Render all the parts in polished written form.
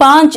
5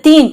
3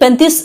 35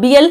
BL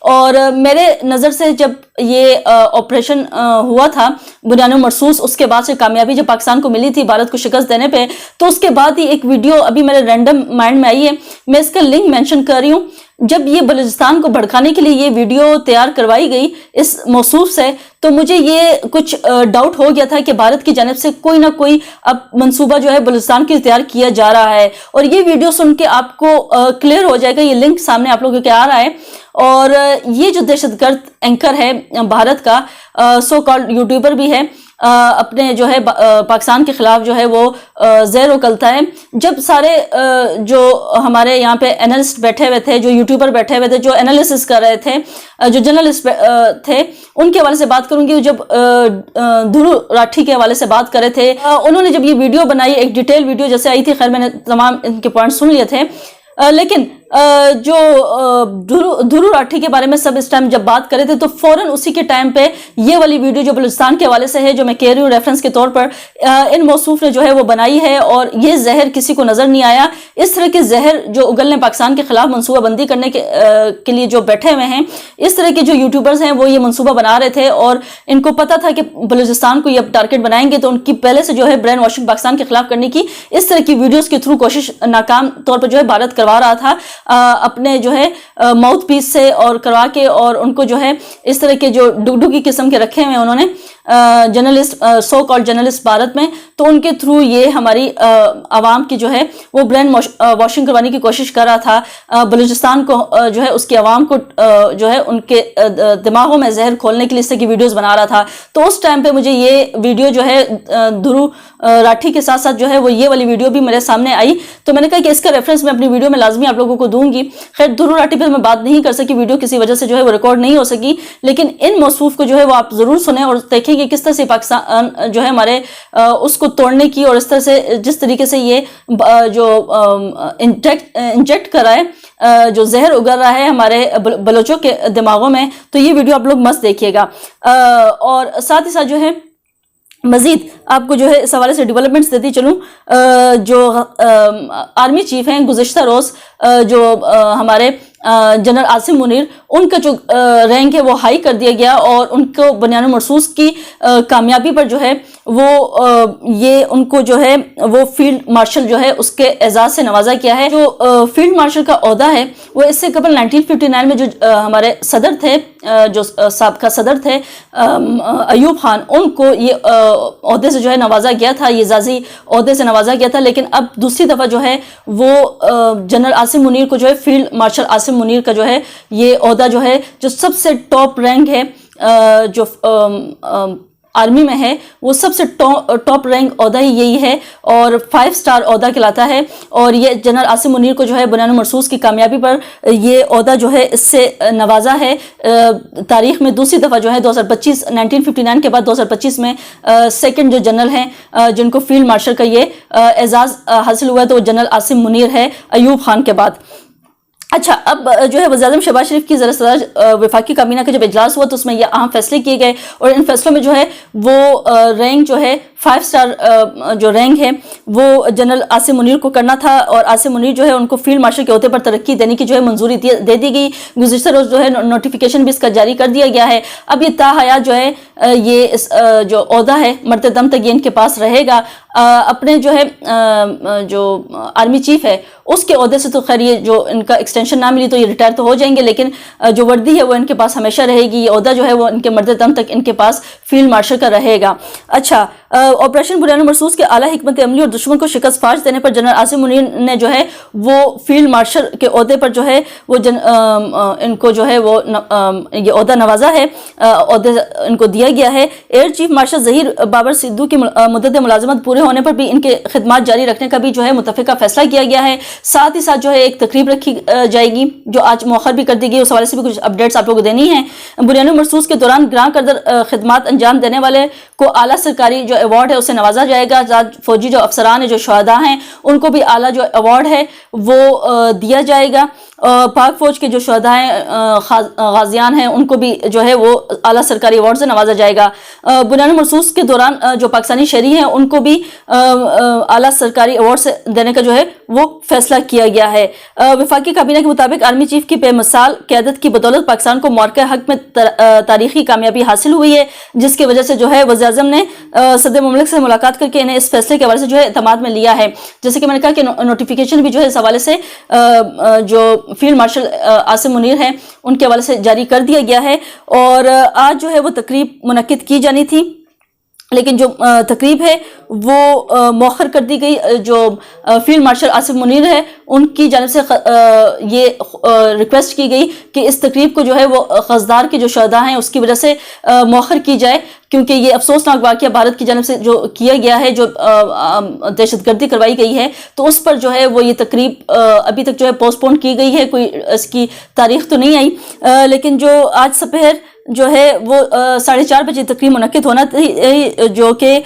اور میرے نظر سے جب یہ آپریشن ہوا تھا بنیان مرصوص، اس کے بعد سے کامیابی جب پاکستان کو ملی تھی بھارت کو شکست دینے پہ، تو اس کے بعد ہی ایک ویڈیو ابھی میرے رینڈم مائنڈ میں آئی ہے، میں اس کا لنک مینشن کر رہی ہوں. جب یہ بلوچستان کو بھڑکانے کے لیے یہ ویڈیو تیار کروائی گئی اس موصوف سے، تو مجھے یہ کچھ ڈاؤٹ ہو گیا تھا کہ بھارت کی جانب سے کوئی نہ کوئی اب منصوبہ جو ہے بلوچستان کے تیار کیا جا رہا ہے. اور یہ ویڈیو سن کے آپ کو کلیئر ہو جائے گا، یہ لنک سامنے آپ لوگوں کے آ رہا ہے. اور یہ جو دہشت گرد اینکر ہے بھارت کا، سو کالڈ یوٹیوبر بھی ہے، اپنے جو ہے پاکستان کے خلاف جو ہے وہ زہر اگلتا ہے. جب سارے جو ہمارے یہاں پہ اینالسٹ بیٹھے ہوئے تھے، جو یوٹیوبر بیٹھے ہوئے تھے، جو انالیسس کر رہے تھے، جو جرنلسٹ تھے، ان کے حوالے سے بات کروں گی. جب دھرو راٹھی کے حوالے سے بات کر رہے تھے، انہوں نے جب یہ ویڈیو بنائی، ایک ڈیٹیل ویڈیو جیسے آئی تھی، خیر میں نے تمام ان کے پوائنٹ سن لیے تھے، لیکن جو دھرو راٹھی کے بارے میں سب اس ٹائم جب بات کرے تھے تو فوراً اسی کے ٹائم پہ یہ والی ویڈیو جو بلوچستان کے حوالے سے ہے، جو میں کہہ رہی ہوں ریفرنس کے طور پر، ان موصوف نے جو ہے وہ بنائی ہے. اور یہ زہر کسی کو نظر نہیں آیا. اس طرح کے زہر جو اگلنے پاکستان کے خلاف منصوبہ بندی کرنے کے لیے جو بیٹھے ہوئے ہیں، اس طرح کے جو یوٹیوبرز ہیں وہ یہ منصوبہ بنا رہے تھے، اور ان کو پتا تھا کہ بلوچستان کو یہ اب ٹارگٹ بنائیں گے، تو ان کی پہلے سے جو ہے برین واشنگ پاکستان کے خلاف کرنے کی اس طرح کی ویڈیوز کے تھرو کوشش ناکام طور پر جو ہے بھارت کروا رہا تھا اپنے جو ہے ماؤتھ پیس سے اور کروا کے. اور ان کو جو ہے اس طرح کے جو ڈگڈگی قسم کے رکھے ہوئے انہوں نے journalist, so called journalist Bharat میں، تو ان کے تھرو یہ ہماری عوام کی جو ہے وہ برین واشنگ کروانے کی کوشش کر رہا تھا. بلوچستان کو جو ہے اس کی عوام کو جو ہے ان کے دماغوں میں زہر کھولنے کے لیے اس طرح کی ویڈیوز بنا رہا تھا. تو اس ٹائم پہ مجھے یہ ویڈیو جو ہے دھرو راٹھی کے ساتھ ساتھ جو ہے وہ یہ والی ویڈیو بھی میرے سامنے آئی، تو میں نے کہا کہ اس کا ریفرنس میں اپنی ویڈیو میں لازمی آپ لوگوں کو دوں گی. خیر دھرو راٹھی پہ میں بات نہیں کر سکی، ویڈیو کسی وجہ سے جو ہے وہ ریکارڈ نہیں ہو سکی، لیکن ان موصوف کو جو ہے وہ آپ ضرور سنیں اور دیکھیں کہ کس طرح سے پاکستان جو ہے ہمارے اس کو توڑنے کی، اور اس طرح سے جس طریقے سے یہ جو انجیکٹ کر رہا ہے، جو زہر اگل رہا ہے ہمارے بلوچوں کے دماغوں میں. تو یہ ویڈیو آپ لوگ مست دیکھیے گا. اور ساتھ ہی ساتھ جو ہے مزید آپ کو جو ہے اس حوالے سے ڈیولپمنٹس دیتی چلوں. جو آرمی چیف ہیں گزشتہ روز جو ہمارے جنرل عاصم منیر، ان کا جو رینک ہے وہ ہائی کر دیا گیا، اور ان کو بنیان مرصوص کی کامیابی پر جو ہے وہ یہ ان کو جو ہے وہ فیلڈ مارشل جو ہے اس کے اعزاز سے نوازا کیا ہے. جو فیلڈ مارشل کا عہدہ ہے وہ اس سے قبل 1959 میں جو ہمارے صدر تھے، جو سابقہ صدر تھے ایوب خان، ان کو یہ عہدے سے جو ہے نوازا گیا تھا، یہ اعزازی عہدے سے نوازا گیا تھا. لیکن اب دوسری دفعہ جو ہے وہ جنرل عاصم منیر کو جو ہے فیلڈ مارشل عاصم منیر کا جو ہے یہ عہدہ جو ہے، جو سب سے ٹاپ رینک ہے جو آرمی میں ہے، وہ سب سے ٹاپ رینک عہدہ ہی یہی ہے، اور 5 سٹار عہدہ کہلاتا ہے. اور یہ جنرل عاصم منیر کو جو ہے بنیان مرصوص کی کامیابی پر یہ عہدہ جو ہے اس سے نوازا ہے. تاریخ میں دوسری دفعہ جو ہے 2025 1959 کے بعد 2025 میں سیکنڈ جو جنرل ہیں جن کو فیلڈ مارشل کا یہ اعزاز حاصل ہوا ہے، تو وہ جنرل عاصم منیر ہے ایوب خان کے بعد. اچھا، اب جو ہے وزیر اعظم شہباز شریف کی ذرا وفاقی کابینہ کا جب اجلاس ہوا تو اس میں یہ اہم فیصلے کیے گئے، اور ان فیصلوں میں جو ہے وہ رینک جو ہے 5 سٹار جو رینک ہے وہ جنرل عاصم منیر کو کرنا تھا، اور عاصم منیر جو ہے ان کو فیلڈ مارشل کے عہدے پر ترقی دینے کی جو ہے منظوری دے دی گئی. گزشتہ روز جو ہے نوٹیفیکیشن بھی اس کا جاری کر دیا گیا ہے. اب یہ تا حیات جو ہے یہ جو عہدہ ہے مرتے دم تک یہ ان کے پاس رہے گا. اپنے جو ہے جو آرمی چیف ہے اس کے عہدے سے تو خیر یہ جو ان کا ایکسٹینشن نہ ملی تو یہ ریٹائر تو ہو جائیں گے، لیکن جو وردی ہے وہ ان کے پاس ہمیشہ رہے گی. یہ عہدہ جو ہے وہ ان کے مرتے دم تک ان کے پاس فیلڈ مارشل کا رہے گا. اچھا، آپریشن بنیان مرصوص کے اعلیٰ حکمت عملی اور دشمن کو شکست فاش دینے پر جنرل عاصم منیر نے جو ہے وہ فیلڈ مارشل کے عہدے پر جو ہے وہ ان کو جو ہے وہ یہ عہدہ نوازا ہے، عہدے ان کو دیا گیا ہے. Air chief marshal Zaheer Babar Sidhu کی مدت ملازمت پورے ہونے پر بھی ان کے خدمات جاری رکھنے کا بھی جو ہے متفقہ فیصلہ کیا گیا ہے. ساتھ ہی ساتھ جو ہے ایک تقریب رکھی جائے گی جو آج مؤخر بھی کر دی گئی، اس حوالے سے بھی کچھ اپڈیٹس آپ لوگوں کو دینی ہیں. بنیان مرصوص کے دوران گراں قدر خدمات انجام دینے والے کو اعلیٰ سرکاری جو ایوارڈ ہے اسے نوازا جائے گا. فوجی جو افسران ہیں، جو شہداء ہیں، ان کو بھی اعلیٰ جو ایوارڈ ہے وہ دیا جائے گا. پاک فوج کے جو شہداء ہیں، غازیان ہیں، ان کو بھی جو ہے وہ اعلیٰ سرکاری ایوارڈ سے نوازا جائے گا. بنیان مرصوص کے دوران جو پاکستانی شہری ہیں ان کو بھی اعلیٰ سرکاری ایوارڈ سے دینے کا جو ہے وہ فیصلہ فیصلہ کیا گیا ہے۔ وفاقی کابینہ کے مطابق آرمی چیف کی بے مثال قیادت کی بدولت پاکستان کو معرکہ حق میں تاریخی کامیابی حاصل ہوئی ہے، جس کی وجہ سے جو ہے وزیر اعظم نے صدر مملکت سے ملاقات کر کے انہیں اس فیصلے کے حوالے سے جو ہے اعتماد میں لیا ہے۔ جیسے کہ میں نے کہا کہ نوٹیفیکیشن بھی جو ہے اس حوالے سے جو فیلڈ مارشل عاصم منیر ہیں ان کے حوالے سے جاری کر دیا گیا ہے، اور آج جو ہے وہ تقریب منعقد کی جانی تھی، لیکن جو تقریب ہے وہ مؤخر کر دی گئی۔ جو فیلڈ مارشل عاصم منیر ہے ان کی جانب سے یہ ریکویسٹ کی گئی کہ اس تقریب کو جو ہے وہ خزدار کے جو شہداء ہیں اس کی وجہ سے مؤخر کی جائے، کیونکہ یہ افسوسناک واقعہ بھارت کی جانب سے جو کیا گیا ہے، جو دہشت گردی کروائی گئی ہے، تو اس پر جو ہے وہ یہ تقریب ابھی تک جو ہے پوسٹ پون کی گئی ہے، کوئی اس کی تاریخ تو نہیں آئی، لیکن جو آج سپہر جو ہے وہ 4:30 بجے تقریب منعقد ہونا تھی، جو کہ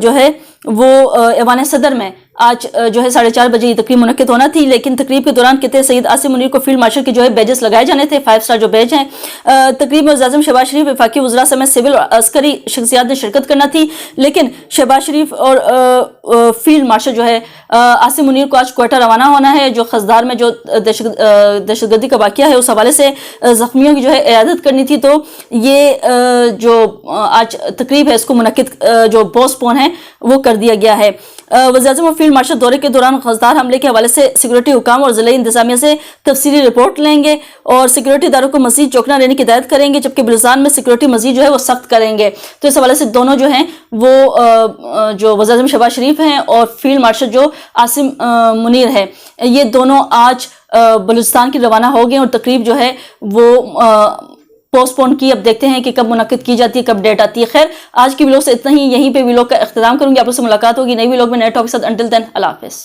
جو ہے وہ ایوان صدر میں آج جو ہے 4:30 بجے یہ تقریب منعقد ہونا تھی، لیکن تقریب کے دوران کہتے ہیں سید عاصم منیر کو فیلڈ مارشل کے جو ہے بیجز لگائے جانے تھے، 5 سٹار جو بیج ہیں۔ تقریب میں وزیر اعظم شہباز شریف، وفاقی وزراء سمیت سول اور عسکری شخصیات نے شرکت کرنا تھی، لیکن شہباز شریف اور فیلڈ مارشل جو ہے عاصم منیر کو آج کوئٹہ روانہ ہونا ہے، جو خزدار میں جو دہشت گردی کا واقعہ ہے اس حوالے سے زخمیوں کی جو ہے عیادت کرنی تھی، تو یہ جو آج تقریب ہے اس کو منعقد جو پوسٹ پون ہے وہ کر دیا گیا ہے۔ وزیر اعظم اور فیلڈ مارشل دورے کے دوران خزدار حملے کے حوالے سے سیکورٹی حکام اور ضلعی انتظامیہ سے تفصیلی رپورٹ لیں گے اور سیکورٹی اداروں کو مزید چوکنا رہنے کی ہدایت کریں گے، جبکہ بلوچستان میں سیکورٹی مزید جو ہے وہ سخت کریں گے۔ تو اس حوالے سے دونوں جو ہیں وہ جو وزیر اعظم شہباز شریف ہیں اور فیلڈ مارشل جو عاصم منیر ہے، یہ دونوں آج بلوچستان کی روانہ ہو گئے، اور تقریب جو ہے وہ پوسٹ پون کی، اب دیکھتے ہیں کہ کب منعقد کی جاتی ہے، کب ڈیٹ آتی ہے۔ خیر، آج کی ویلوگ سے اتنا ہی، یہیں پہ ویلوگ کا اختتام کروں گی، آپ لوگ سے ملاقات ہوگی نئی ویلوگ میں نئے ٹاپک کے ساتھ۔ انٹل دین، اللہ حافظ۔